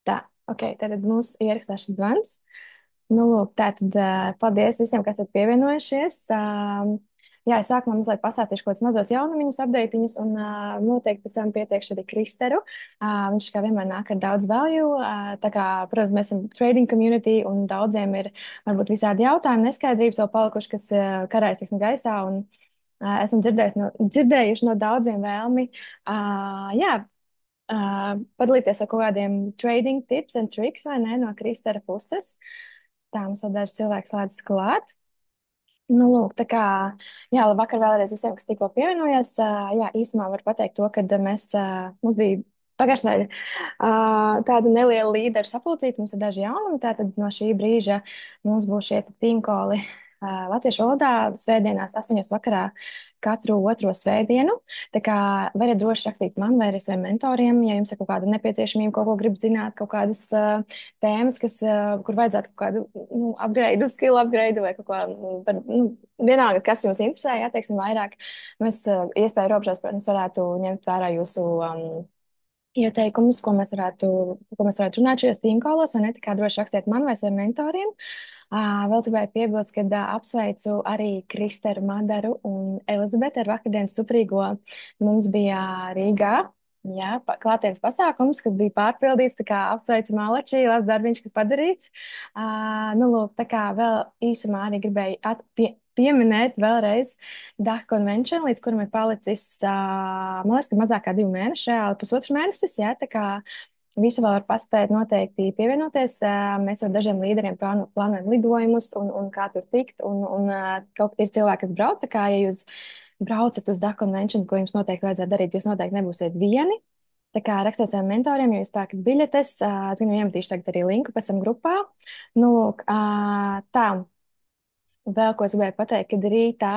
Tā, ok, tātad mūsu ierakstās šis zvans. Nu, lūk, tātad paldies visiem, kas ir pievienojušies. Jā, es sākumā mazliet pastāstīšu kaut kādus mazos jaunumiņus, updateņus, un noteikti pēc tam pieteikšu arī Kristeru. Viņš kā vienmēr nāk ar daudz value. Tā kā, protams, mēs esam trading community, un daudziem ir varbūt visādi jautājumi, neskaidrības vēl palikuši, kas karājas, teiksim, gaisā, un esam dzirdējuši no daudziem vēlmi. Jā, padalīties ar kaut kādiem trading tips and tricks, vai ne, no Kristera puses. Tā mums vēl daži cilvēki slēdzas klāt. Nu, lūk, tā kā, jā, labvakar vēlreiz visiem, kas tikko pievienojās. Jā, īsumā var pateikt to, ka mums bija pagājušajā nedēļā tāda neliela līderu sapulcīta, mums ir daži jaunumi, tātad no šī brīža mums būs šie tīmkoli latviešu valodā svētdienās 8:00 vakarā katru otro svētdienu. Tā kā varat droši rakstīt man vai arī saviem mentoriem, ja jums ir kaut kāda nepieciešamība, kaut ko grib zināt, kaut kādas tēmas, kur vajadzētu kaut kādu upgrade, skill upgrade vai kaut ko vienalga, kas jums interesē, ja teiksim vairāk. Mēs iespēju robežās, protams, varētu ņemt vērā jūsu ieteikumus, ko mēs varētu runāt šajos tīmkālos, vai ne? Tā kā droši rakstiet man vai saviem mentoriem. Vēl gribēju piebilst, ka apsveicu arī Kristeru, Madaru un Elizabeti ar vakardienas suprīgo. Mums bija Rīgā. Jā, klātienes pasākums, kas bija pārpildīts, tā kā apsveicu Malačī, labs darbiņš, kas padarīts. Nu, lūk, tā kā vēl īsumā arī gribēju pieminēt vēlreiz DAH konvenciju, līdz kuram ir palicis, man liekas, ka mazāk kā 2 mēneši, reāli pusotrs mēnesis, jā, tā kā visu vēl var paspēt noteikti pievienoties. Mēs ar dažiem līderiem plānojam lidojumus un kā tur tikt. Kaut ir cilvēki, kas brauc. Tā kā ja jūs braucat uz DAH konvenciju, ko jums noteikti vajadzētu darīt, jūs noteikti nebūsiet vieni. Tā kā rakstiet saviem mentoriem, ja jūs pērkat biļetes. Es gan iemetīšu tagad arī linku pēc tam grupā. Nu, tā. Vēl ko es gribēju pateikt, kad rītā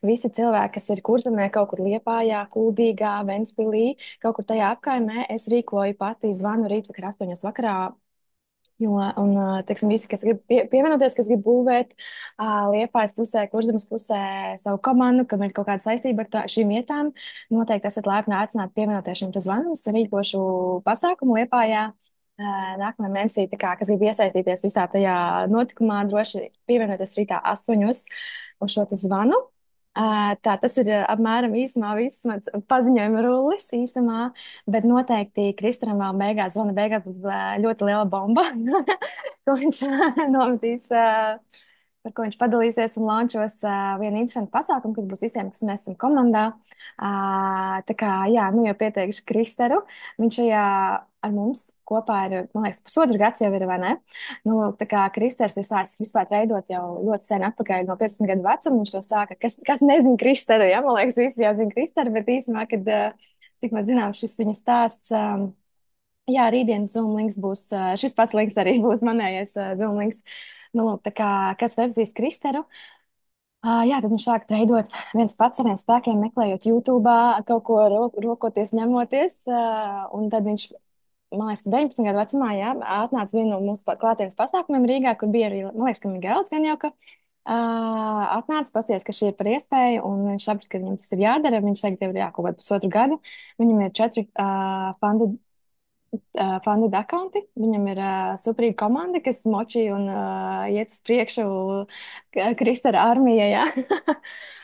visi cilvēki, kas ir kurzemē kaut kur Liepājā, Kuldīgā, Ventspilī, kaut kur tajā apkaimē, es rīkoju pati zvanu rītvakar 8:00 vakarā. Teiksim, visi, kas grib pievienoties, kas grib būvēt Liepājas pusē, Kurzemes pusē savu komandu, kam ir kaut kāda saistība ar šīm vietām, noteikti esat laipni aicināti pievienoties šim zvanam. Es rīkošu pasākumu Liepājā nākamajā mēnesī, tā kā, kas grib iesaistīties visā tajā notikumā, droši pievienoties rītā 8:00 uz šo te zvanu. Tā tas ir apmēram īsumā viss mans paziņojuma rullis īsumā, bet noteikti Kristaram vēl beigās, zvana beigās būs ļoti liela bomba, ko viņš nometīs, par ko viņš padalīsies un launčos vienu interesantu pasākumu, kas būs visiem, kas mēs esam komandā. Tā kā, jā, nu jau pieteikšu Kristaru, viņš šajā ar mums kopā ir, man liekas, pusotru gads jau ir, vai ne? Nu, lūk, tā kā Kristers ir sācis vispār veidot jau ļoti sen atpakaļ no 15 gadu vecuma. Viņš to sāka, kas nezina Kristeru, ja? Man liekas, visi jau zina Kristeru, bet īsumā, kad, cik man zinām, šis viņa stāsts, jā, rītdienas Zoom links būs, šis pats links arī būs manējais Zoom links. Nu, lūk, tā kā, kas nepazīst Kristeru, jā, tad viņš sāk treidot viens pats saviem spēkiem, meklējot YouTube, kaut ko rokoties, ņemoties, un tad viņš man liekas, ka 19 gadu vecumā, jā, atnāca viena no mūsu klātienes pasākumiem Rīgā, kur bija arī, man liekas, ka Migēls gan jau, ka atnāca, pasties, ka šī ir par iespēju, un viņš saprata, ka viņam tas ir jādara. Viņš tagad jau ir jā, kaut kādu pusotru gadu. Viņam ir 4 funded accounti. Viņam ir suprīga komanda, kas močī un iet uz priekšu Kristera armija, jā.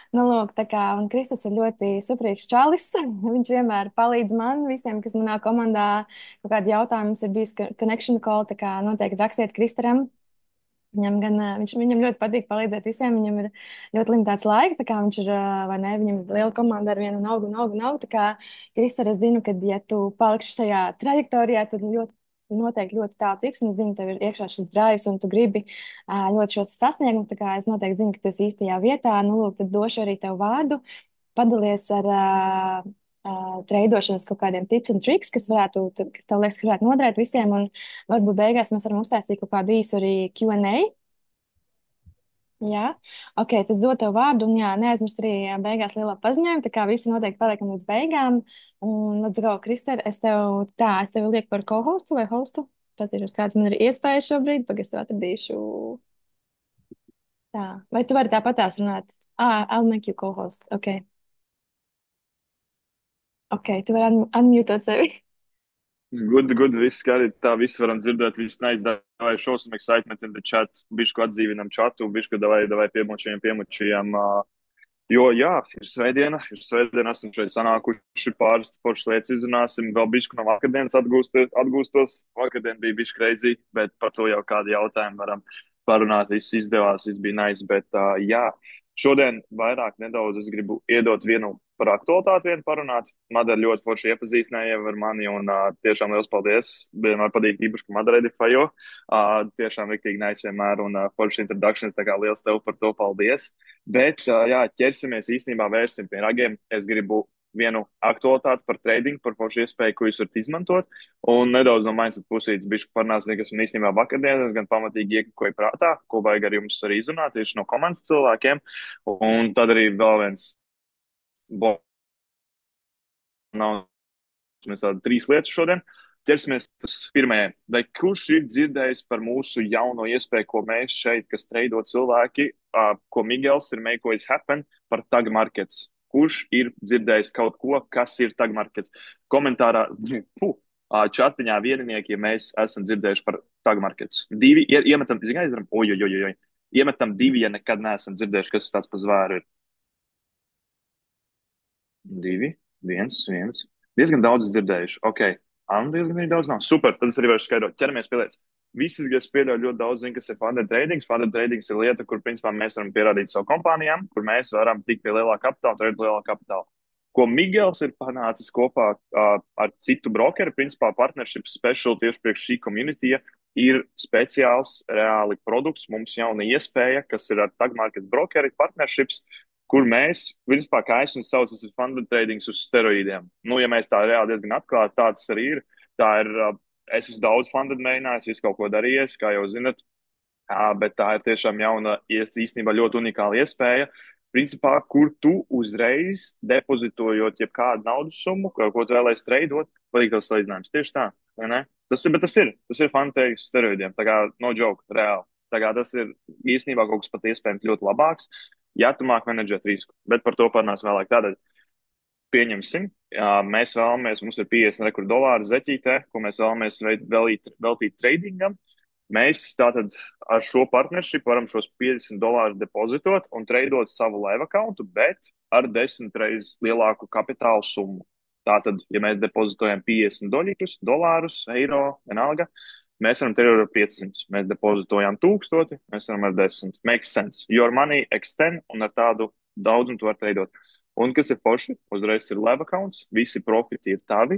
Nu, lūk, tā kā, un Kristers ir ļoti suprīgs čalis. Viņš vienmēr palīdz man, visiem, kas manā komandā kaut kādi jautājumi mums ir bijis connection call, tā kā noteikti rakstiet Kristeram. Viņam ļoti patīk palīdzēt visiem. Viņam ir ļoti limitēts laiks, tā kā viņš ir, vai ne, viņam ir liela komanda ar vienu un augu un augu un augu. Tā kā, Krister, es zinu, ka, ja tu palikši šajā trajektorijā, tad noteikti ļoti tālu tiks, un es zinu, tev ir iekšā šis drives, un tu gribi ļoti šos sasniegumus, tā kā es noteikti zinu, ka tu esi īstajā vietā. Nu, lūk, tad došu arī tev vārdu, padalies ar treidošanas kaut kādiem tips un triks, kas tev liekas, ka varētu noderēt visiem, un varbūt beigās mēs varam uztaisīt kaut kādu īsu arī Q&A. Jā, ok, tas dod tev vārdu, un jā, neaizmirst arī beigās lielā paziņojuma, tā kā visi noteikti paliekam līdz beigām. Un, let's go, Krister, es tevi lieku par co-hostu vai hostu. Paskatīšos, kāds man ir iespējas šobrīd, pagaidzi tev atradīšu. Tā, vai tu vari tāpatās runāt? I'll make you co-host, ok. Ok, tu vari unmutot sevi. Good, good, viss kārtībā. Tā viss varam dzirdēt. Viss nice. Davai, show some excitement in the chat. Bišku atdzīvinam čatu. Bišku, davai piemučījām, piemučījām. Jo, jā, ir svētdiena, esam šeit sanākuši, pāris foršas lietas izrunāsim. Vēl bišku no vakardienas atgūstos. Vakardien bija bišķi crazy, bet par to jau kādu jautājumu varam parunāt. Viss izdevās, viss bija nice, bet jā, šodien vairāk nedaudz es gribu iedot vienu par aktualitāti vienu parunāt. Madara ļoti forši iepazīstināja jau ar mani un tiešām liels paldies. Vienmēr patīk īpaši, ka Madara edifajo. Tiešām riktīgi nice vienmēr un forši introductions, tā kā liels tev par to paldies. Bet, jā, ķersimies īstenībā vērsim pie ragiem. Es gribu vienu aktualitāti par trading, par foršu iespēju, ko jūs varat izmantot. Un nedaudz no manas pusītes bišku parunāsim, kas man īstenībā vakardienas gan pamatīgi iekakoja prātā, ko vajag ar jums arī izrunāt tieši no komandas cilvēkiem. Un tad arī vēl viens nav. Mēs tādu trīs lietas šodien. Ķersimies tas pirmajai. Vai kurš ir dzirdējis par mūsu jauno iespēju, ko mēs šeit, kas treido cilvēki, ko Migels ir makojis happen par tag markets? Kurš ir dzirdējis kaut ko, kas ir tag markets? Komentārā, čatiņā vieninieki, ja mēs esam dzirdējuši par tag markets. Divi, iemetam, zināj, izdaram, oj. Iemetam divi, ja nekad neesam dzirdējuši, kas tāds pa zvēru ir. Divi, viens. Diezgan daudz dzirdējuši. Ok, diezgan arī daudz nav. Super, tad es arī varu skaidrot. Ķeramies pie lietas. Visi, kas pieļauj ļoti daudz, zina, kas ir funded tradings. Funded tradings ir lieta, kur, principā, mēs varam pierādīt savu kompānijām, kur mēs varam tikt pie lielā kapitāla, tradēt lielā kapitāla. Ko Migels ir panācis kopā ar citu brokeru, principā, partnership special tieši priekš šī community, ir speciāls reāli produkts, mums jauna iespēja, kas ir ar tag market brokeri partnerships, kur mēs, vispār, kā es un sauc, tas ir funded tradings uz steroīdiem. Nu, ja mēs tā reāli diezgan atklāti, tā tas arī ir. Tā ir, es esmu daudz funded mēģinājis, visu kaut ko darījies, kā jau zinat, bet tā ir tiešām jauna, īstenībā ļoti unikāla iespēja. Principā, kur tu uzreiz depozitojot jebkādu naudas summu, ko tu vēlēsi treidot, patīk tev salīdzinājums. Tieši tā, vai ne? Tas ir funded tradings uz steroīdiem. Tā kā, no joke, reāli. Tā kā tas ir īstenībā kaut kas pat iespējams ļoti labāks, ja tu māk menedžēt risku. Bet par to parunās vēlāk. Tātad pieņemsim, mēs vēlamies, mums ir 50 rekordu dolāru zeķītē, ko mēs vēlamies veltīt tradingam. Mēs tātad ar šo partnership varam šos 50 dolārus depozitot un treidot savu live accountu, bet ar 10 reizes lielāku kapitālu summu. Tātad, ja mēs depozitojam 50 dolārus, eiro, vienalga, mēs varam treidot ar 500. Mēs depozitojam 1000, mēs varam ar 10. Makes sense. Your money extend un ar tādu daudzumu tu vari treidot. Un kas ir forši, uzreiz ir live accounts, visi profiti ir tavi,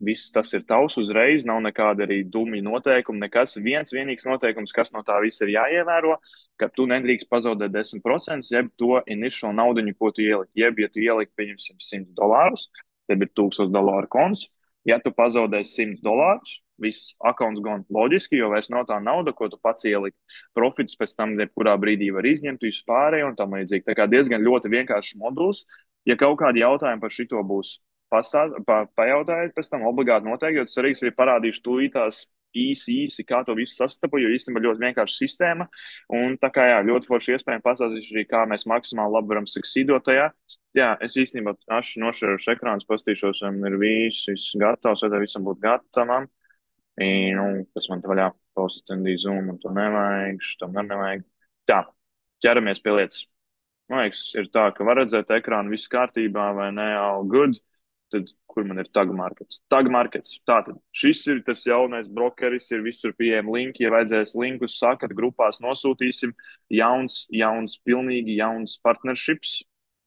viss tas ir tavs uzreiz, nav nekāda arī dumi noteikumi, nekas. Vienīgs noteikums, kas no tā viss ir jāievēro, ka tu nedrīkst pazaudēt 10%, jeb to initial naudiņu, ko tu ieliki. Jeb, ja tu ieliki, pieņemsim, 100 dolārus, tad ir 1000 dolāru konts. Ja tu pazaudēsi 100 dolārus, viss akauns gan loģiski, jo vairs nav tā nauda, ko tu pats ieliki. Profits pēc tam, jebkurā brīdī var izņemt visu pārējo un tam līdzīgi. Tā kā diezgan ļoti vienkāršs moduls. Ja kaut kādi jautājumi par šito būs, pajautājiet pēc tam obligāti noteikti, jo tas svarīgs arī parādīšu tūlītās īsi, kā to visu sastapu, jo īstenībā ļoti vienkārša sistēma. Un tā kā jā, ļoti forši iespējami pastāstīšu arī, kā mēs maksimāli labi varam succeedot tajā. Jā, es īstenībā nošērušu ekrānus, pastīšos, vai ir viss gatavs, vai tā visam būtu gatavam. Nu, kas man te vaļā posticendīja Zoom, un to nevajag, šitam nevajag. Tā, ķeramies pie lietas. Man liekas, ir tā, ka var redzēt ekrānu viss kārtībā vai ne, all good. Tad, kur man ir tag markets? Tag markets. Tātad, šis ir tas jaunais brokeris, ir visur pieejami linki. Ja vajadzēs linkus, sakat, grupās nosūtīsim. Pilnīgi jauns partnerships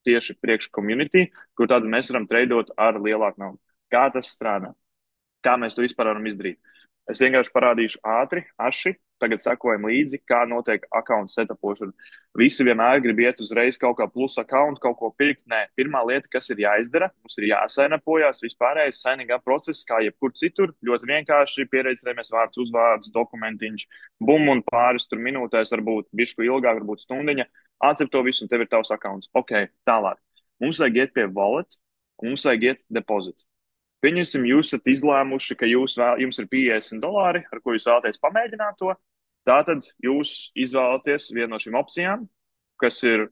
tieši priekš community, kur tad mēs varam treidot ar lielāku naudu. Kā tas strādā? Kā mēs to vispār varam izdarīt? Es vienkārši parādīšu ātri, aši, tagad sekojam līdzi, kā notiek akkauntu setapošana. Visi vienmēr grib iet uzreiz kaut kā plus akkauntu, kaut ko pirkt. Nē, pirmā lieta, kas ir jāizdara, mums ir jāsainapojās, vispārējais signing up process, kā jebkur citur, ļoti vienkārši pieredzējamies vārds, uzvārds, dokumentiņš, bum un pāris tur minūtēs, varbūt bišku ilgāk, varbūt stundiņa, atcep to visu un tev ir tavs akkaunts. Ok, tālāk. Mums vajag iet pie wallet, un mums vajag iet deposit. Pieņemsim, jūs esat izlēmuši, ka jums ir 50 dolāri, ar ko jūs vēlaties pamēģināt to. Tātad jūs izvēlaties vienu no šīm opcijām, kas ir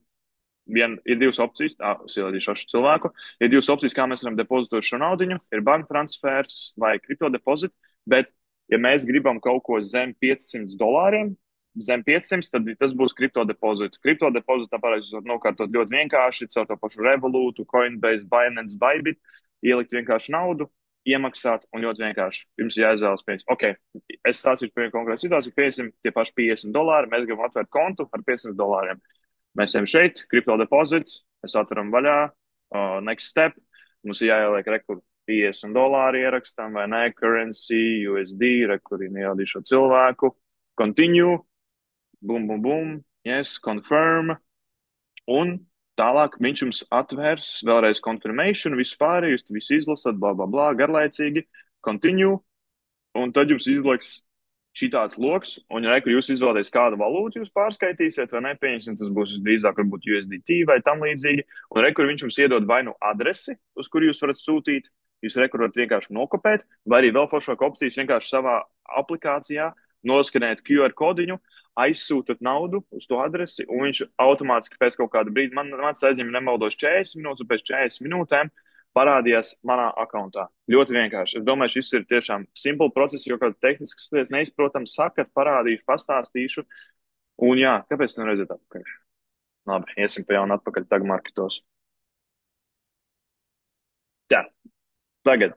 Ir divas opcijas, es ielādīšu šo cilvēku, ir divas opcijas, kā mēs varam depozitot šo naudiņu, ir banka transfers vai kriptodepozit, bet, ja mēs gribam kaut ko zem $500, zem 500, tad tas būs kriptodepozits. Kriptodepozitā pareizi var nokārtot ļoti vienkārši, caur to pašu Revolūtu, Coinbase, Binance, Bybit, ielikt vienkārši naudu, iemaksāt un ļoti vienkārši. Jums jāizvēlas pēc, ok, es stāstīšu par vienu konkrētu situāciju, piesim tie paši $50, mēs gribam atvērt kontu ar $500. Mēs ejam šeit, kriptodepozits, mēs atveram vaļā, next step, mums ir jāieliek rekur $50 ierakstam vai ne, currency, USD, rekurīni ielādīšu šo cilvēku, continue, bum, bum, bum, yes, confirm, un tālāk viņš jums atvērs vēlreiz confirmation, visu pārējus, visu izlasat, bla, bla, bla, garlaicīgi, continue, un tad jums izliks šitāds loks, un ja rekur jūs izvēlaties kādu valūtu jūs pārskaitīsiet, vai nepieņemsim, tas būs visdrīzāk varbūt USDT vai tam līdzīgi, un rekur viņš jums iedod vai nu adresi, uz kuru jūs varat sūtīt, jūs rekur varat vienkārši nokopēt, vai arī vēl foršāk opcijas vienkārši savā aplikācijā noskanēt QR kodiņu, aizsūtat naudu uz to adresi, un viņš automātiski pēc kaut kāda brīdi, man aizņem nemaldos 40 minūtes, un pēc 40 minūtēm parādījās manā akauntā. Ļoti vienkārši. Es domāju, šis ir tiešām simple process, jo kāda tehniskas lietas neizprotams, sakat, parādīšu, pastāstīšu. Un jā, kāpēc tu neredzēt atpakaļ? Labi, iesim pa jaunu atpakaļ tagad marketos. Jā, tagad.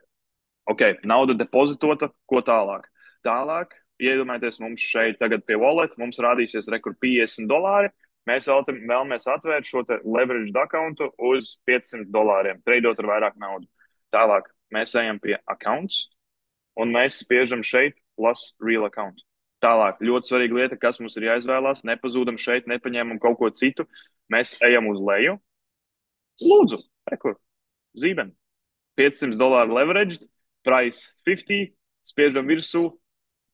Ok, nauda depozitota, ko tālāk? Tālāk, iedomājieties, mums šeit tagad pie wallet, mums rādīsies rekur $50. Mēs vēlamies atvērt šo te leveraged accountu uz $500, treidot ar vairāk naudu. Tālāk, mēs ejam pie accounts, un mēs spiežam šeit plus real account. Tālāk, ļoti svarīga lieta, kas mums ir jāizvēlās, nepazūdam šeit, nepaņemam kaut ko citu. Mēs ejam uz leju. Lūdzu, rekur, zīmeni. $500 leveraged, price 50, spiežam virsū,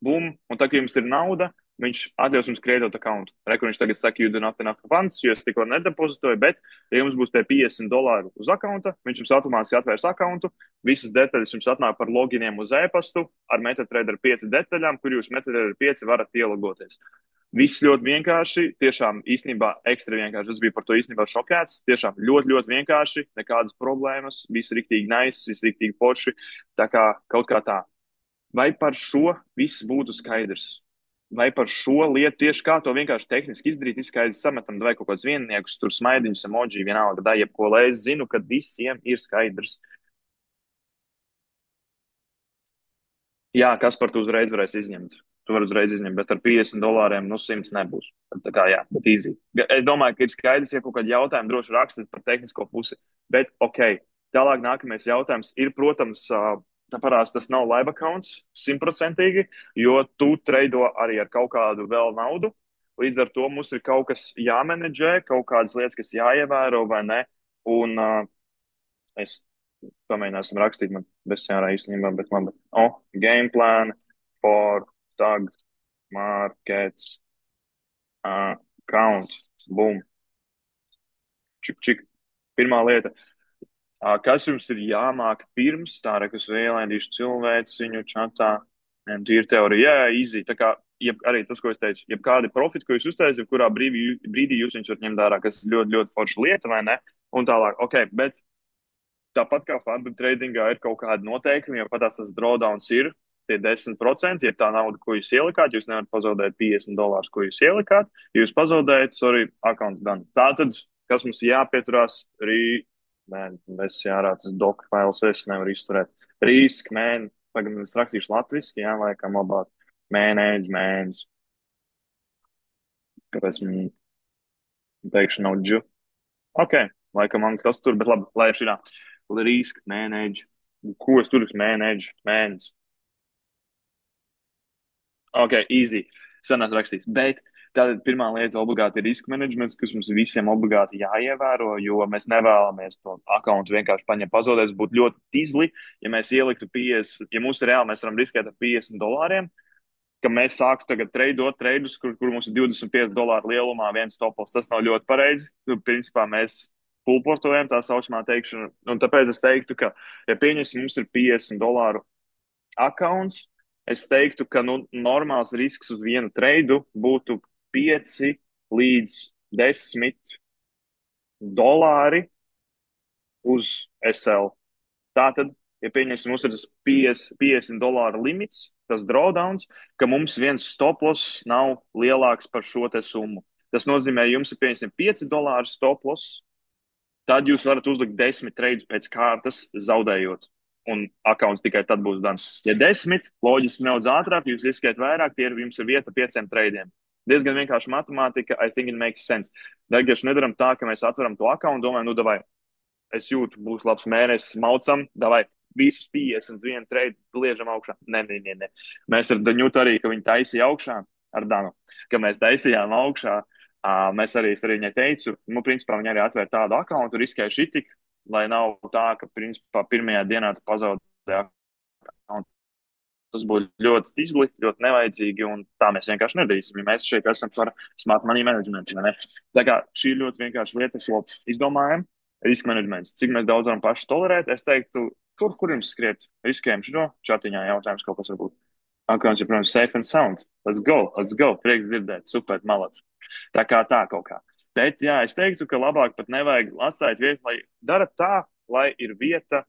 bum, un tā, ka jums ir nauda, viņš atļaus jums kreidot akkauntu. Rekur viņš tagad saka, you do not enough funds, jo es tikko nedepozitoju, bet, ja jums būs tie $50 uz akkaunta, viņš jums automātiski atvērs akkauntu, visas detaļas jums atnāk par loginiem uz e-pastu, ar MetaTrader 5 detaļām, kur jūs MetaTrader 5 varat ielogoties. Viss ļoti vienkārši, tiešām īstenībā ekstra vienkārši. Es biju par to īstenībā šokēts. Tiešām ļoti, ļoti vienkārši, nekādas problēmas, viss riktīgi nice, viss riktīgi forši. Tā kā kaut kā tā. Vai par šo viss būtu skaidrs? Vai par šo lietu tieši kā to vienkārši tehniski izdarīt, izskaidrs sametam, vai kaut kāds vienniekus, tur smaidiņus, emoji, vienalga, da jebko, lai es zinu, ka visiem ir skaidrs. Jā, kas par to uzreiz varēs izņemt? Tu vari uzreiz izņemt, bet ar $50 nu 100 nebūs. Tā kā jā, bet easy. Es domāju, ka ir skaidrs, ja kaut kādi jautājumi droši rakstīt par tehnisko pusi. Bet ok, tālāk nākamais jautājums ir, protams, tā parās tas nav live accounts 100%, jo tu treido arī ar kaut kādu vēl naudu. Līdz ar to mums ir kaut kas jāmenedžē, kaut kādas lietas, kas jāievēro vai ne. Un es pamēģināsim rakstīt, man besjārā īstenībā, bet labi. Game plan for tag markets account. Boom. Čik, čik. Pirmā lieta. Kas jums ir jāmāk pirms, tā re, kas vēlēdīšu cilvēks viņu čatā, tīri teorija, jā, easy, tā kā, arī tas, ko es teicu, kādi profiti, ko jūs uztaisat, kurā brīdī jūs viņus varat ņemt ārā, kas ļoti, ļoti forša lieta, vai ne, un tālāk, ok, bet tāpat kā funded tradingā ir kaut kādi noteikumi, jo patās tas drawdowns ir tie 10%, ja tā nauda, ko jūs ielikāt, jūs nevarat pazaudēt $50, ko jūs ielikāt, ja jūs pazaudējat, sorry, account done. Tātad, kas mums jāpieturās, mēs jārā tas doc files, es nevaru izturēt. Risk, tagad es rakstīšu latviski, jā, laikam labāk. Management. Kāpēc man teikšu nav džu? Ok, laikam man kas tur, bet labi, lai ir šī risk, manage. Ko es tur manage? Ok, easy. Sanās rakstīts. Bet tātad pirmā lieta obligāti ir risk managements, kas mums visiem obligāti jāievēro, jo mēs nevēlamies to akkauntu vienkārši paņemt pazaudēt. Būtu ļoti tīzli, ja mēs ieliktu 50, ja mums ir reāli, mēs varam riskēt ar $50, ka mēs sāktu tagad treidot treidus, kur mums ir $25 lielumā viens topos. Tas nav ļoti pareizi. Principā mēs pulportojam tā saucamā teikšana. Un tāpēc es teiktu, ka, ja pieņemsim, mums ir $50 accounts, es teiktu, ka normāls risks uz vienu treidu būtu 5 līdz 10 dolāri uz SL. Tātad, ja pieņemsim, mums ir tas 50 dolāru limits, tas drawdowns, ka mums viens stop loss nav lielāks par šo te summu. Tas nozīmē, ja jums ir pieņemsim 5 dolāru stop loss, tad jūs varat uzlikt 10 treidus pēc kārtas, zaudējot. Un akauns tikai tad būs dans. Ja 10, loģiski nedaudz ātrāk, jūs riskējat vairāk, tie ir jums ir vieta 5 treidiem. Diezgan vienkārši matemātika, I think it makes sense. Vienkārši nedaram tā, ka mēs atveram to akaunu un domājam, nu, davai, es jūtu, būs labs mēnesis, maucam, davai, visus 51 treidu liežam augšā. Nē. Mēs ar Daņutu arī, ka viņi taisīja augšā ar Danu, ka mēs taisījām augšā. Mēs arī, es arī viņai teicu, nu, principā viņi arī atvēra tādu akauntu, riskēja šitik, lai nav tā, ka, principā, pirmajā dienā tu pazaudē akauntu. Tas būtu ļoti izli, ļoti nevajadzīgi, un tā mēs vienkārši nedarīsim, ja mēs šeit esam par smart money management, vai ne? Tā kā šī ir ļoti vienkārši lieta, ko izdomājam. Riska menedžments. Cik mēs daudz varam paši tolerēt? Es teiktu, kur jums skriet? Riskējam šo čatiņā jautājums kaut kas varbūt. Akauns ir, protams, safe and sound. Let's go. Prieks dzirdēt. Super, malac. Tā kā tā kaut kā. Bet, jā, es teiktu, ka labāk pat nevajag atstāt vietu, lai dara tā, lai ir vieta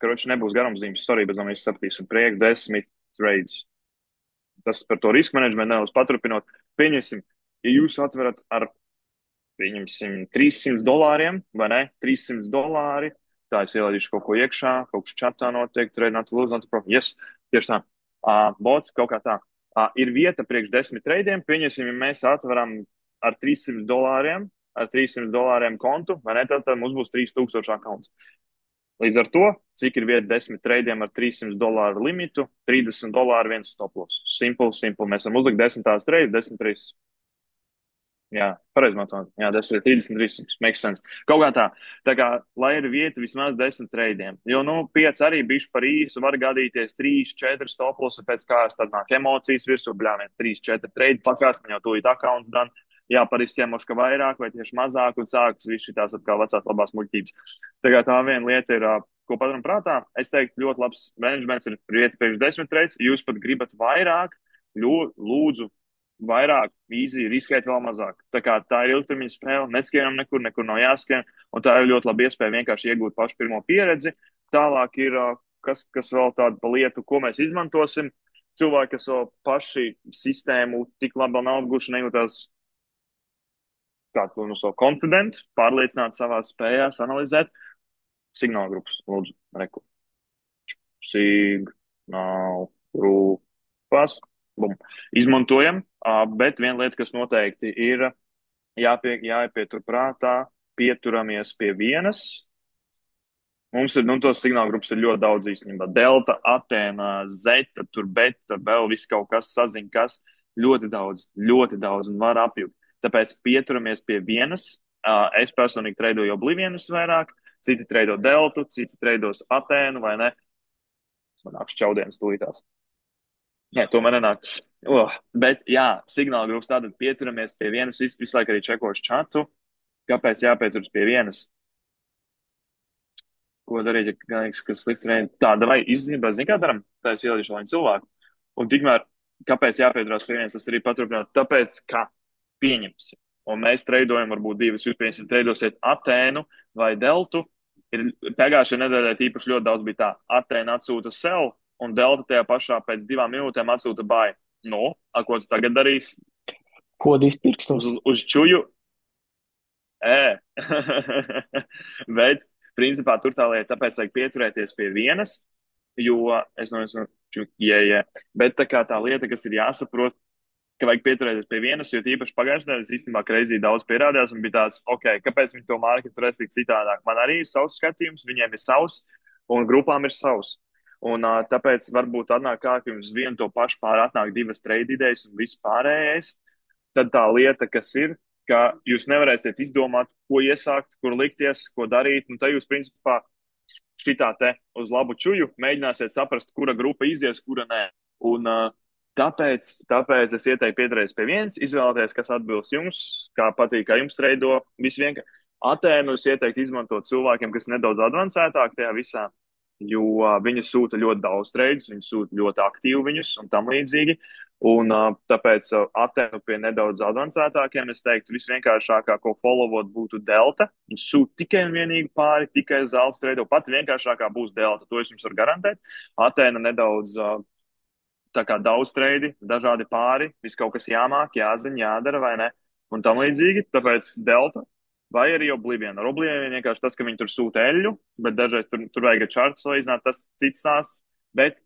karoči nebūs garumzīmes, sorry, bet mēs sapratīsim prieku 10 trades. Tas par to riska menedžmentu nedaudz paturpinot. Pieņemsim, ja jūs atverat ar, pieņemsim, 300 dolāriem, vai ne? 300 dolāri, tā es ielaidīšu kaut ko iekšā, kaut kas čatā notiek, trade not to lose, not to profit. Yes, tieši tā. Bots, kaut kā tā. Ir vieta priekš 10 treidiem, pieņemsim, ja mēs atveram ar 300 dolāriem kontu, vai ne? Tad mums būs 3000 akaunts. Līdz ar to, cik ir vieta 10 treidiem ar 300 dolāru limitu, 30 dolāru viens stop loss. Simple. Mēs varam uzlikt 10 treidas, 10 3. Jā, pareizi matot. Jā, 10 30 300. Makes sense. Kaut kā tā. Tā kā, lai ir vieta vismaz 10 treidiem. Jo, 5 arī bišķi par īsu, var gadīties 3, 4 stop loss, pēc kāds tad nāk emocijas virsū, bļāvien 3, 4 treidi pakās, man jau tūlīt accounts dan. Jā, pariskēmoši, ka vairāk vai tieši mazāk, un sākas viss šitās atkal vecās labās muļķības. Tā kā tā viena lieta ir, ko padaram prātā, es teiktu, ļoti labs managements ir vieta priekš 10 treidus. Jūs pat gribat vairāk, lūdzu, vairāk, easy, riskēt vēl mazāk. Tā kā tā ir ilgtermiņa spēle, neskienam nekur nav jāskrien, un tā ir ļoti laba iespēja vienkārši iegūt pašu pirmo pieredzi. Tālāk ir, kas vēl tāda pa lietu, ko mēs izmantosim. Cilvēki, kas vēl paši sistēmu tik labi nav apguši, nejūtās kādu no savu konfidentu, pārliecināt savā spējās, analizēt. Signāla grupas, lūdzu, reku. Signāla grupas. Bum. Izmantojam, bet viena lieta, kas noteikti ir jāpietur prātā, pieturamies pie vienas. Mums ir, tos signāla grupas ir ļoti daudz īstenībā. Delta, Atēna, Zeta, tur beta, vēl viss kaut kas saziņ, kas ļoti daudz un var apjūt. Tāpēc pieturamies pie vienas. Es personīgi treidoju Oblivianus vairāk, citi treido Deltu, citi treidos Atēnu, vai ne? Man nāk šķaudienas tūlītās. Nē, tomēr nenāk. Bet jā, signāla grupas tātad pieturamies pie vienas, visu laiku arī čekošu čatu. Kāpēc jāpieturas pie vienas? Ko darīt, ja kāds, kas slikti treidi? Tāda vai izdevībā, zin kā daram? Tā es ielīšu lai cilvēku. Un tikmēr, kāpēc jāpieturās pie vienas, tas arī paturpināt? Tāpēc, ka pieņemsim. Un mēs treidojam varbūt divas, jūs pieņemsim, treidosiet Atēnu vai Deltu. Ir pagājušajā nedēļā īpaši ļoti daudz bija tā. Atēna atsūta sell, un Delta tajā pašā pēc 2 minūtēm atsūta buy. Ko tu tagad darīsi? Kodīs pirkstus. Uz čuju? Bet, principā, tur tā lieta, tāpēc vajag pieturēties pie vienas, jo, es nezinu, bet tā kā tā lieta, kas ir jāsaprot, ka vajag pieturēties pie vienas, jo tīpaši pagājušajā nedēļā īstenībā kreizī daudz pierādījās un bija tāds, kāpēc viņi to marketu turēs tik citādāk. Man arī ir savs skatījums, viņiem ir savs, un grupām ir savs. Un tāpēc varbūt atnāk kā, ka jums vienu to pašu pār atnāk 2 trade idejas un viss pārējais. Tad tā lieta, kas ir, ka jūs nevarēsiet izdomāt, ko iesākt, kur likties, ko darīt, un tad jūs, principā, šitā te uz labu čuju mēģināsiet saprast, kura grupa izies, kura nē. Un tāpēc es ieteiktu pieturēties pie vienas, izvēlēties, kas atbilst jums, kā patīk, kā jums treido, viss vienkārši. Atēnu es ieteiktu izmantot cilvēkiem, kas nedaudz advancētāk tajā visā, jo viņi sūta ļoti daudz treidus, viņi sūta ļoti aktīvi viņus un tam līdzīgi. Un tāpēc Atēnu pie nedaudz avansētākiem, es teiktu, visvienkāršākā, ko followot, būtu Delta. Viņš sūta tikai un vienīgi pāri, tikai uz alfa treidu. Pat vienkāršākā būs Delta, to es jums varu garantēt. Atēna nedaudz tā kā daudz treidi, dažādi pāri, viss kaut kas jāmāk, jāzina, jādara vai ne, un tam līdzīgi. Tāpēc Delta vai arī Oblivion. Ar Oblivion vienkārši tas, ka viņi tur sūta eļļu, bet dažreiz tur vajag čārts salīdzināt, tas cits tās. Bet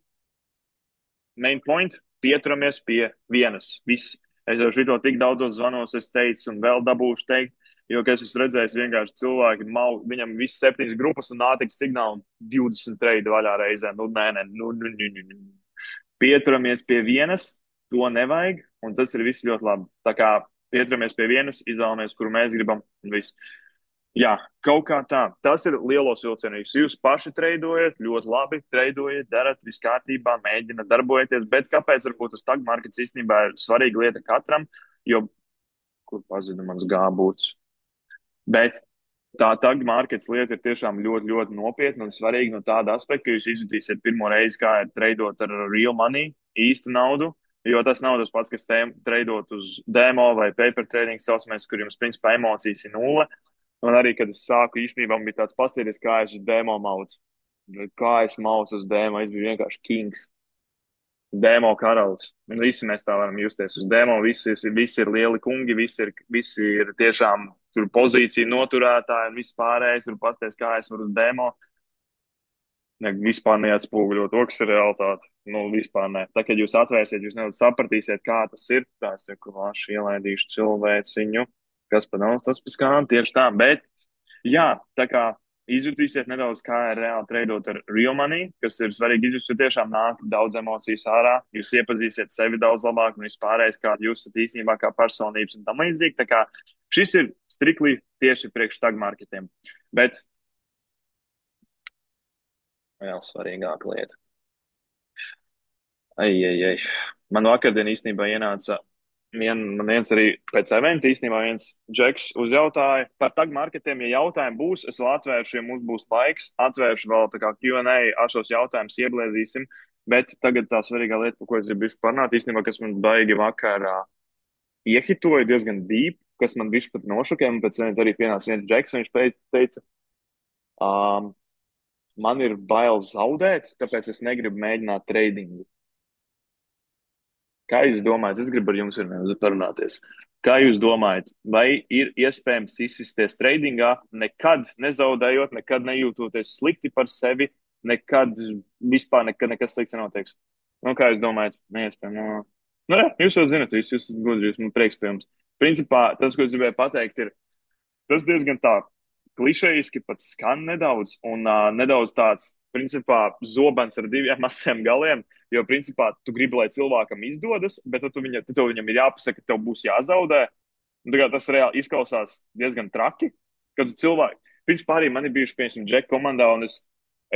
main point, pieturamies pie vienas. Viss. Es jau šito tik daudzos zvanos es teicu un vēl dabūšu teikt, jo, ka es esmu redzējis vienkārši cilvēki, viņam viss 7 grupas un nātiks signāli 20 treidi vaļā reizē. Nu, nē, nu. Pieturamies pie vienas, to nevajag, un tas ir viss ļoti labi. Tā kā pieturamies pie vienas, izvēlamies, kuru mēs gribam, un viss. Jā, kaut kā tā. Tas ir lielos vilcienos. Jūs paši treidojat, ļoti labi treidojat, darat, viss kārtībā, mēģināt darboties. Bet kāpēc varbūt tas tag markets īstenībā ir svarīga lieta katram? Jo, kur pazuda mans gābūts? Bet tā tag markets lieta ir tiešām ļoti, ļoti nopietna un svarīga no tāda aspekta, ka jūs izjutīsiet pirmo reizi, kā ir treidot ar real money, īstu naudu. Jo tas nav tas pats, kas treidot uz demo vai paper trading saucamais, kur jums principā emocijas ir nulle. Un arī, kad es sāku, īstenībā man bija tāds pastīties, kā es uz demo maucu. Kā es maucu uz demo, es biju vienkārši kings. Demo karalis. Un visi mēs tā varam justies uz demo. Visi ir lieli kungi, visi ir tiešām tur pozīcija noturētāji un viss pārējais. Tur pasties, kā es varu uz demo. Ne, vispār neatspoguļot to, kas ir realitāte. Nu, vispār ne. Tā, kad jūs atvērsiet, jūs nedaudz sapratīsiet, kā tas ir. Tā es saku, vāši ielaidīšu cilvēciņu. Kas pa nav, tas pēc kā tieši tā. Bet, jā, tā kā izjutīsiet nedaudz, kā ir reāli treidot ar real money, kas ir svarīgi izjust, jo tiešām nāk daudz emocijas ārā. Jūs iepazīsiet sevi daudz labāk un vispārējais, kā jūs esat īstenībā kā personības un tam līdzīgi. Tā kā šis ir strikli tieši priekš tag marketiem. Bet vēl svarīgāka lieta. Ai. Man vakardien īstenībā ienāca man viens arī pēc eventa īstenībā viens džeks uzjautāja par tag marketiem. Ja jautājumi būs, es vēl atvēršu, ja mums būs laiks. Atvēršu vēl tā kā Q&A, šos jautājumus ieblēzīsim. Bet tagad tā svarīgā lieta, par ko es gribu parunāt, īstenībā, kas man baigi vakarā iehitoja diezgan deep, kas man višķi pat nošokēja. Un pēc tam arī pienāca viens džeks, un viņš teica, man ir bail zaudēt, tāpēc es negribu mēģināt tradingu. Kā jūs domājat, es gribu ar jums vienmēr parunāties. Kā jūs domājat, vai ir iespējams izsisties tradingā, nekad nezaudējot, nekad nejūtoties slikti par sevi, nekad vispār nekas slikts nenotiks? Nu, kā jūs domājat, neiespējami? Nu, jā, jūs jau zinat, jūs esat gudri, jūs man prieks pie jums. Principā, tas, ko es gribēju pateikt, ir tas diezgan tā klišejiski pat skan nedaudz, un nedaudz tāds, principā, zobens ar 2 maziem galiem. Jo, principā, tu gribi, lai cilvēkam izdodas, bet tu viņam ir jāpasaka, ka tev būs jāzaudē. Un, tas reāli izklausās diezgan traki, kad cilvēki, principā, arī man ir bijuši, piemēram, Džeka komandā, un es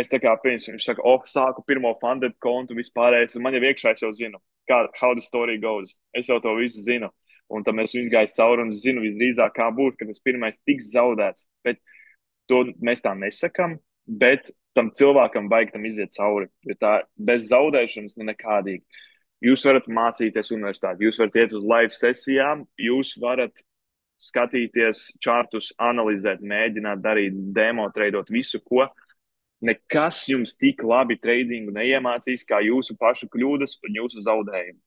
tā kā, piemēram, viņš saka, sāku pirmo funded kontu vispārējais, un man jau iekšā es jau zinu, how the story goes. Es jau to visu zinu. Un tam es izgāju cauri un zinu visdrīzāk, kā būtu, kad tas pirmais tiks zaudēts. Bet to mēs tā nesakam, bet tam cilvēkam vajag tam iziet cauri. Jo tā bez zaudēšanas nekādīgi. Jūs varat mācīties universitāti, jūs varat iet uz live sesijām, jūs varat skatīties čārtus, analizēt, mēģināt darīt demo, treidot visu, ko. Nekas jums tik labi treidingu neiemācīs, kā jūsu pašu kļūdas un jūsu zaudējumi.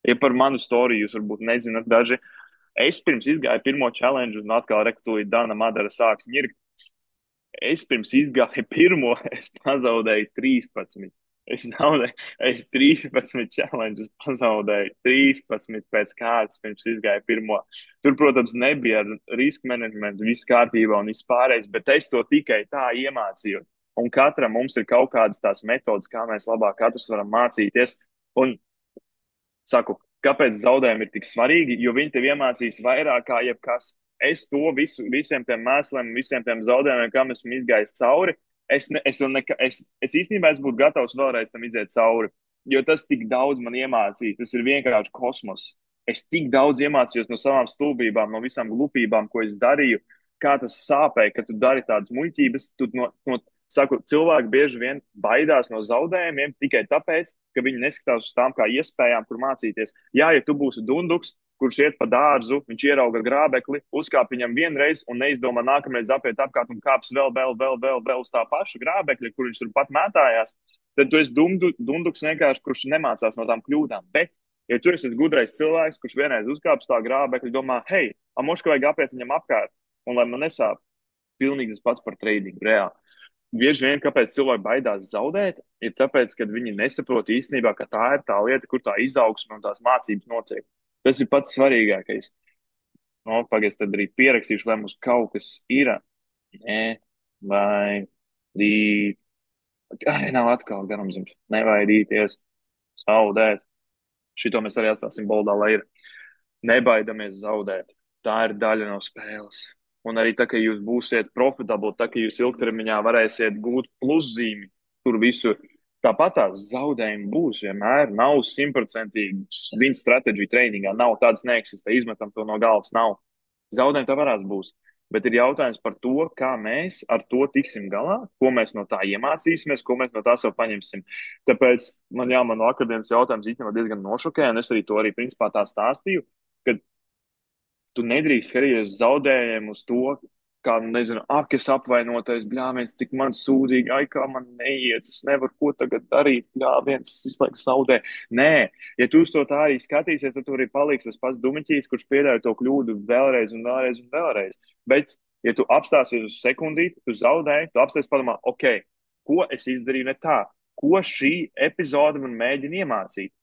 Ja par manu storiju jūs varbūt nezināt daži, es pirms izgāju pirmo challenge un atkal rektūlīt Dana Madara sāks ņirkt. Es pirms izgāju pirmo, es pazaudēju 13. Es 13 challenges pazaudēju, 13 pēc kārtas pirms izgāju pirmo. Tur, protams, nebija risk management, viss kārtībā un viss pārējais, bet es to tikai tā iemācīju. Un katram mums ir kaut kādas tās metodas, kā mēs labāk katrs varam mācīties. Un saku, kāpēc zaudējumi ir tik svarīgi, jo viņi tev iemācīs vairāk kā jebkas. Es to visiem tiem mēsliem, visiem tiem zaudējumiem, kam esmu izgājis cauri, es īstenībā būtu gatavs vēlreiz tam iziet cauri, jo tas tik daudz man iemācīja, tas ir vienkārši kosmos. Es tik daudz iemācījos no savām stulbībām, no visām glupībām, ko es darīju, kā tas sāpēja, ka tu dari tādas muļķības, tu Saku, cilvēki bieži vien baidās no zaudējumiem tikai tāpēc, ka viņi neskatās uz tām kā iespējām, kur mācīties. Jā, ja tu būsi dunduks, kurš iet pa dārzu, viņš ierauga grābekli, uzkāp viņam vienreiz un neizdomā nākamreiz apiet apkārt un kāps vēl uz tā paša grābekļa, kur viņš tur pat mētājās, tad tu esi dunduks vienkārši, kurš nemācās no tām kļūdām. Bet, ja tu esi gudrais cilvēks, kurš vienreiz uzkāps tā grābekļa, domā, hei, amoška vajag apiet viņam apkārt, un lai man nesāp, pilnīgi tas pats par tradingu, reāli. Bieži vien, kāpēc cilvēki baidās zaudēt, ir tāpēc, ka viņi nesaprot īstenībā, ka tā ir tā lieta, kur tā izaugsme un tās mācības notiek. Tas ir pats svarīgākais. No, pagaidzi, tad arī pierakstīšu, lai mums kaut kas ir. Nē, vai dīt. Ai, nav atkal garumzims. Nevaidīties, zaudēt. Šito mēs arī atstāsim boldā, lai ir. Nebaidamies zaudēt. Tā ir daļa no spēles. Un arī tā, ka jūs būsiet profitabli, tā, ka jūs ilgtermiņā varēsiet gūt pluszīmi tur visur. Tāpat tās zaudējumi būs vienmēr. Nav simtprocentīgi viņa stratēģija treiningā. Nav tāds neeksistē. Izmetam to no galvas. Nav. Zaudējumi tā varētu būt. Bet ir jautājums par to, kā mēs ar to tiksim galā, ko mēs no tā iemācīsimies, ko mēs no tā sev paņemsim. Tāpēc man akadēmisks jautājums īstenībā diezgan nošokēja, un es arī to principā tā stāstīju, ka tu nedrīkst skatīties uz zaudējumiem, uz to, kā, nezinu, kas apvainotais, bļāviens, cik man sūdīgi, ai, kā man neiet, es nevaru ko tagad darīt, bļāviens, es visu laiku zaudēju. Nē, ja tu uz to tā arī skatīsies, tad tu arī paliks tas pats dumiķis, kurš pieļauj to kļūdu vēlreiz un vēlreiz un vēlreiz. Bet, ja tu apstāsies uz sekundīti, tu zaudēji, tu apstāsies padomā, ok, ko es izdarīju ne tā? Ko šī epizode man mēģina iemācīt?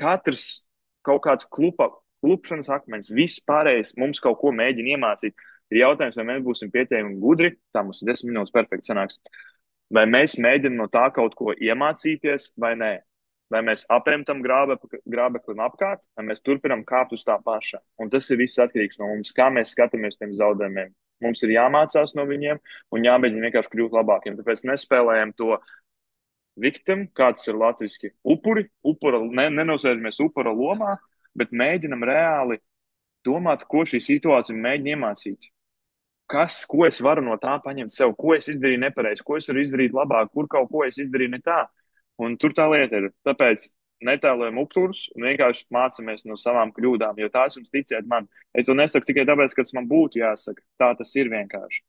Katrs kaut kāds klupšanas akmens, viss pārējais mums kaut ko mēģina iemācīt. Ir jautājums, vai mēs būsim pietiekami gudri, tā mums ir 10 minūtes perfekti sanāks. Vai mēs mēģinām no tā kaut ko iemācīties, vai nē? Vai mēs apējam tam grābeklim apkārt, vai mēs turpinām kāpt uz tā paša? Un tas ir viss atkarīgs no mums, kā mēs skatāmies tiem zaudējumiem. Mums ir jāmācās no viņiem un jāmēģina vienkārši kļūt labākiem. Tāpēc nespēlējam to victim, kāds ir latviski nenosēžamies upura lomā, bet mēģinam reāli domāt, ko šī situācija mēģina iemācīt. Ko es varu no tā paņemt sev, ko es izdarīju nepareizi, ko es varu izdarīt labāk, kur kaut ko es izdarīju ne tā. Un tur tā lieta ir. Tāpēc netēlojam upurus un vienkārši mācāmies no savām kļūdām, jo tās jums ticiet man. Es to nesaku tikai tāpēc, ka tas man būtu jāsaka. Tā tas ir vienkārši.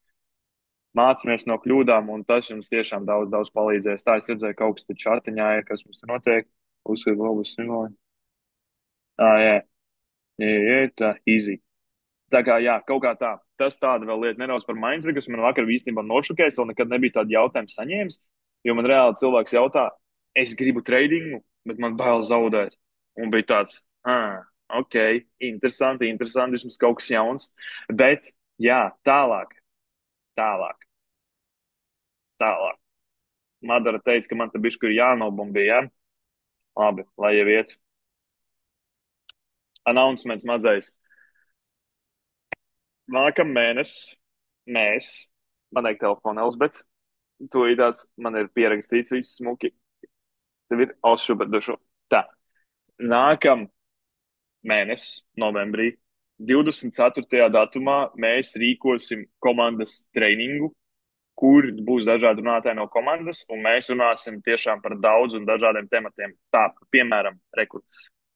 Mācāmies no kļūdām, un tas jums tiešām daudz palīdzēs. Tā es redzēju, kaut kas te čatiņā ir, kas mums te notiek. Uzskatu, labus simboļus. Jā, tā easy. Tā kā, jā, kaut kā tā. Tas tāda vēl lieta nedaudz par mindset, kas man vakar īstenībā nošokēs, vēl nekad nebija tādu jautājumu saņēmis, jo man reāli cilvēks jautā, es gribu tradingu, bet man bail zaudēt. Un bija tāds, ok, interesanti, vismaz kaut kas jauns. Bet, jā, tālāk. Madara teica, ka man te bišķi ir jānobumbija, jā? Labi, lai jau iet. Announcements mazais. Nākamā mēnesis man ir telefona Elzbet, tūlītās man ir pierakstīts viss smuki. Tev ir Alšuberdušu. Tā. Nākamā mēnesis, novembrī, 24. datumā mēs rīkosim komandas treniņu, kur būs dažādi runātāji no komandas, un mēs runāsim tiešām par daudz un dažādiem tematiem. Tā, piemēram,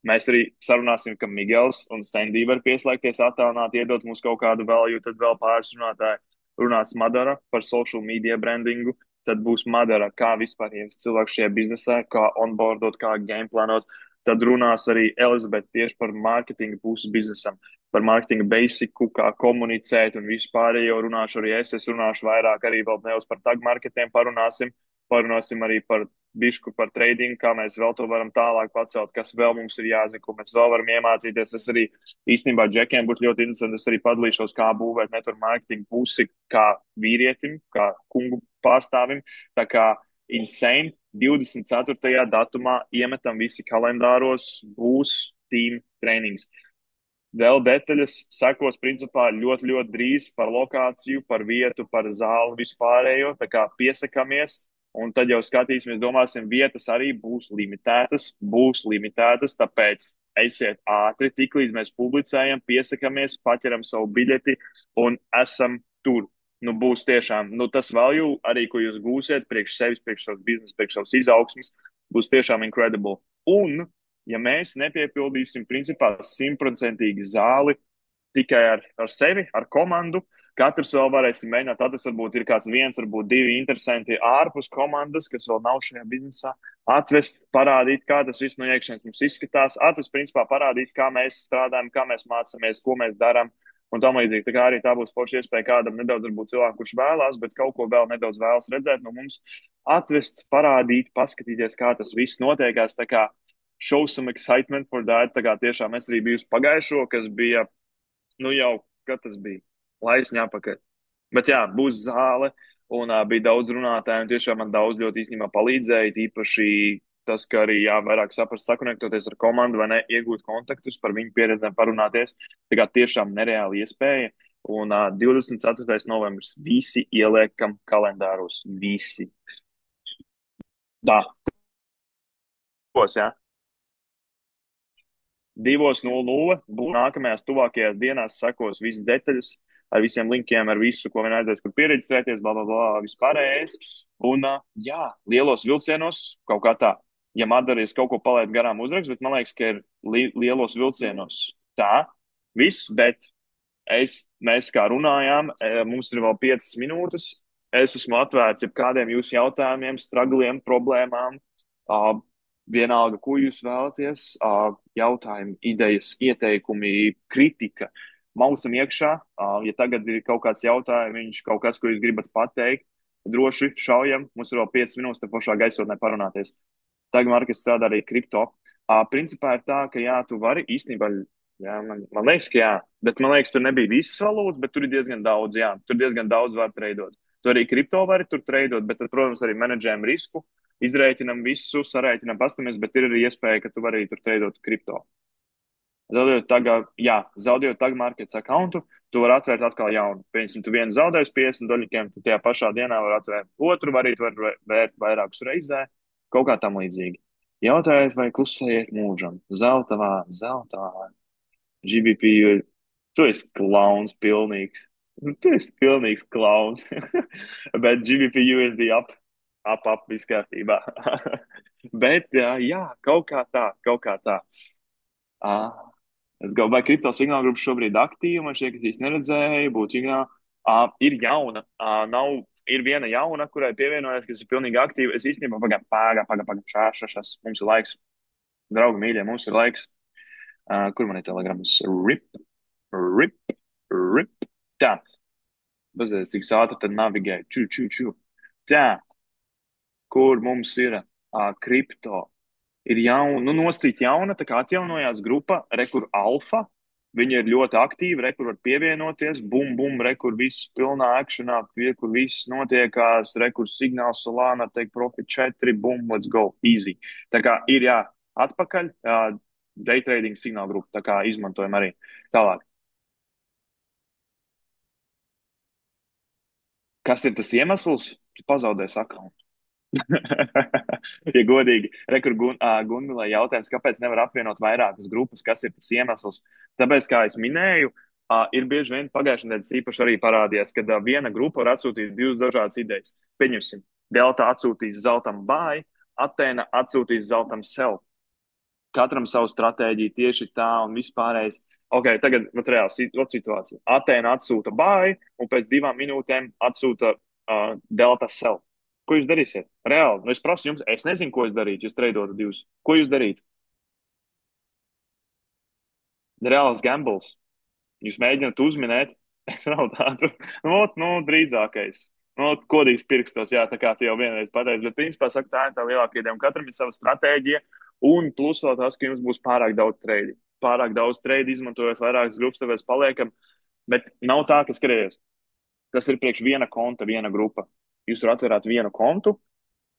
mēs arī sarunāsim, ka Migels un Sandy var pieslēgties attālināt, iedot mums kaut kādu value, tad vēl pāris runātāji runās Madara par social media brandingu, tad būs Madara, kā vispār ievest cilvēku šajā biznesā, kā onboardot, kā gameplānot, tad runās arī Elizabete tieši par mārketinga pusi biznesam, par mārketinga basiku, kā komunicēt un vispārējo runāšu arī es runāšu vairāk arī vēl neuz par tag marketiem parunāsim arī par bišku par trading, kā mēs vēl to varam tālāk pacelt, kas vēl mums ir jāzina, ko mēs vēl varam iemācīties. Es arī īstenībā džekiem būtu ļoti interesanti, es arī padalīšos, kā būvēt network marketing pusi kā vīrietim, kā kungu pārstāvim. Tā kā insane 24. datumā iemetam visi kalendāros, būs team trainings. Vēl detaļas sekos principā ļoti, ļoti drīz par lokāciju, par vietu, par zāli vispārējo, tā kā piesakamies. Un tad jau skatīsimies, domāsim, vietas arī būs limitētas, tāpēc esiet ātri, tiklīdz mēs publicējam, piesakamies, paķeram savu biļeti un esam tur. būs tiešām, tas value arī, ko jūs gūsiet priekš sevis, priekš savas biznesa, priekš savas izaugsmes, būs tiešām incredible. Un, ja mēs nepiepildīsim principā 100% zāli tikai ar sevi, ar komandu, katrs vēl varēsim mēģināt atrast, varbūt ir kāds viens, varbūt divi interesanti ārpus komandas, kas vēl nav šajā biznesā, atvest, parādīt, kā tas viss no iekšienes mums izskatās, atvest, principā parādīt, kā mēs strādājam, kā mēs mācāmies, ko mēs darām. Un tam līdzīgi, tā kā arī tā būs forša iespēja kādam nedaudz, varbūt cilvēku, kurš vēlās, bet kaut ko vēl nedaudz vēlas redzēt no mums, atvest, parādīt, paskatīties, kā tas viss notiekās. Tā kā show some excitement for that. Tā kā tiešām es arī biju pagājušo, kas bija, jau, kad tas bija, laisņā apakaļ. Bet jā, būs zāle, un bija daudz runātāju, un tiešām man daudz ļoti īstenībā palīdzēja, īpaši tas, ka arī vairāk saprast, sakonektoties ar komandu vai ne, iegūt kontaktus, par viņu pieredzēm parunāties. Tā kā tiešām nereāli iespēja. Un 24. novembris visi ieliekam kalendāros. Visi. Tā. Jā. 2:00 būs nākamajās tuvākajās dienās, sekos visas detaļas ar visiem linkiem, ar visu, ko vien aizies, kur pieregistrēties, bla, bla, bla, vispārējais. Un, lielos vilcienos kaut kā tā. Ja Madaris kaut ko palaid garām uzrakst, bet man liekas, ka ir lielos vilcienos tā, viss, bet mēs kā runājām, mums ir vēl 5 minūtes. Es esmu atvērts jebkādiem jūsu jautājumiem, stragliem, problēmām. Vienalga, ko jūs vēlaties, jautājumi, idejas, ieteikumi, kritika. Maucam iekšā, ja tagad ir kaut kāds jautājums, kaut kas, ko jūs gribat pateikt, droši šaujam, mums ir vēl 5 minūtes te pašā gaisotnē parunāties. Tagad Markets strādā arī kripto. Principā ir tā, ka jā, tu vari īstenībā, jā, man liekas, ka jā, bet man liekas, tur nebija visas valūtas, bet tur ir diezgan daudz, jā, tur diezgan daudz var treidot. Tu arī kripto vari tur treidot, bet, protams, arī menedžējam risku. Izrēķinam visu, sarēķinam, pastamies, bet ir arī iespēja, ka tu vari arī tur treidot kripto. Zaudējot tagad markets accountu, tu vari atvērt atkal jaunu. Piemēram, tu vienu zaudējusi 50 doļļiem, tu tajā pašā dienā vari atvērt otru, var vērt vairākus reizē, kaut kā tam līdzīgi. Jautājiet, vai klusējiet mūžam? Zelta vārdi. GBP, tu esi klauns pilnīgs. Tu esi pilnīgs klauns. Bet GBP USD up, viss kārtībā. Bet, jā, kaut kā tā. Es domāju, vai kripto signāla grupa šobrīd aktīva, man šķiet, ka es neredzēju, būtu ir jauna, ir viena jauna, kurai pievienojas, kas ir pilnīgi aktīva. Es īstenībā pagaidām, šās, mums ir laiks, draugi mīļie, mums ir laiks. Kur man ir telegrams? Rip. Tā. Bazies, cik ātri tad navigēju. Ču. Tā. Kur mums ir kripto? Ir jauna, nostrīt jauna, tā kā atjaunojās grupa, rekur alfa. Viņi ir ļoti aktīvi, rekur var pievienoties, bum, rekur viss pilnā akšanā, rekur viss notiekās, rekur signāls Solana, take profit 4, bum, let's go, easy. Tā kā ir, atpakaļ, day trading signāla grupa, tā kā izmantojam arī tālāk. Kas ir tas iemesls? Tu pazaudēsi akkauntu. Ja godīgi, rekur Gundulai jautājums, kāpēc nevar apvienot vairākas grupas, kas ir tas iemesls? Tāpēc, kā es minēju, ir bieži vien pagājušajā nedēļā īpaši arī parādījās, ka viena grupa var atsūtīt 2 dažādas idejas. Pieņemsim, Delta atsūtīs zeltam buy, Athena atsūtīs zeltam sell. Katram savu stratēģiju tieši tā un vispārējais. Ok, tagad reāli situācija. Athena atsūta buy un pēc 2 minūtēm atsūta Delta sell. Ko jūs darīsiet? Reāli. Es prasu jums, es nezinu, ko es darītu, jūs treidotu 2. Ko jūs darītu? Reāls gambles. Jūs mēģināt uzminēt, es vēl tādu, drīzākais. Kodīgs pirkstos, jā, tā kā tu jau vienreiz pateici, bet principā saka, tā ir tā lielākā ideja. Katram ir sava stratēģija, un plus vēl tas, ka jums būs pārāk daudz treidi. Pārāk daudz treidi, izmantojot vairākas grupas, tāpēc paliekam, bet nav tā, ka skaties. Tas ir priekš viena konta, viena grupa. Jūs varat atverāt vienu kontu,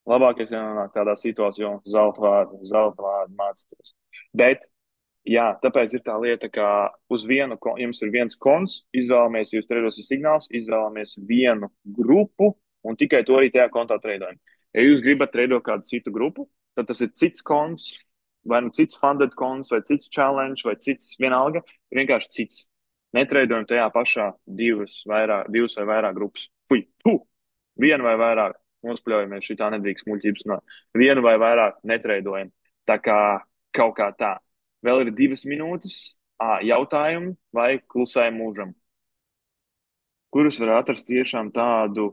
labākais jānonāk tādā situācijā, zelta vārdu mācīties. Bet, jā, tāpēc ir tā lieta, ka uz vienu, jums ir viens konts, izvēlamies, jūs treidosim signāls, izvēlamies vienu grupu un tikai to arī tajā kontā treidojam. Ja jūs gribat treidot kādu citu grupu, tad tas ir cits konts, vai nu cits funded konts, vai cits challenge, vai cits vienalga, vienkārši cits. Netreidojam tajā pašā 2 vai vairāk grupas. Fui, tu! Vienu vai vairāk nospļaujamies, šitā nedrīkst muļķības no. Vienu vai vairāk netreidojam. Tā kā kaut kā tā. Vēl ir 2 minūtes. Jautājumi vai klusējam mūžam? Kurus var atrast tiešām tādu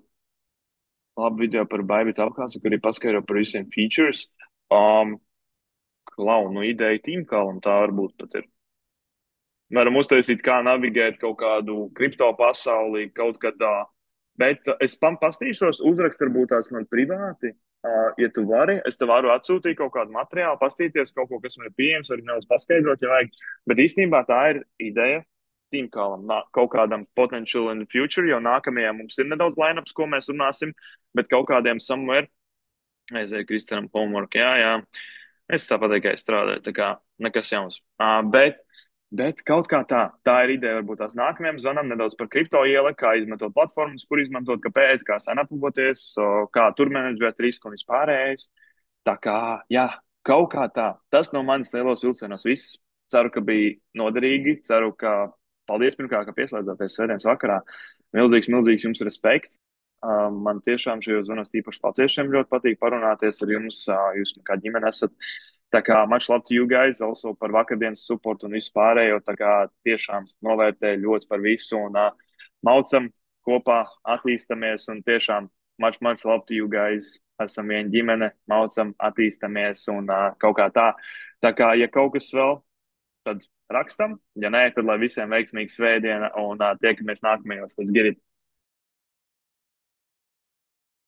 labu video par Baibitu apkāstu, kur arī paskaidro par visiem features? Um, Klaunu ideja tīmkalam, tā varbūt pat ir. Varam uztaisīt, kā navigēt kaut kādu kripto pasaulī kaut kādā. Bet es pastīšos, uzrakst varbūt tās man privāti. Ja tu vari, es tev varu atsūtīt kaut kādu materiālu, pastīties kaut ko, kas man ir pieejams, arī nedaudz paskaidrot, ja vajag. Bet īstenībā tā ir ideja tīmkālam, kaut kādam potential in the future, jo nākamajā mums ir nedaudz lineups, ko mēs runāsim, bet kaut kādiem somewhere aizēju Kristianam homework, jā. Es tāpat tikai strādāju, tā kā nekas jauns. Bet kaut kā tā ir ideja, varbūt tās nākamajam zvanam nedaudz par kripto ielikt, kā izmantot platformas, kur izmantot, kāpēc, kā sanapupoties, kā tur menedžēt risku un vispārējais. Tā kā, jā, kaut kā tā. Tas no manis lielos vilcienos viss. Ceru, ka bija noderīgi. Ceru, ka paldies pirmkārt, ka pieslēdzāties svētdienas vakarā. Milzīgs jums respekts. Man tiešām šajos zvanos tīpaši latviešiem ļoti patīk parunāties ar jums. Jūs kā ģimene esat. Tā kā much love to you guys, also par vakardienas supportu un visu pārējo. Tā kā tiešām novērtēju ļoti par visu un maucam kopā, attīstamies un tiešām much love to you guys. Esam viena ģimene, maucam, attīstamies un kaut kā tā. Tā kā, ja kaut kas vēl, tad rakstam. Ja nē, tad lai visiem veiksmīga svētdiena un tiekamies nākamajos. Let's get it!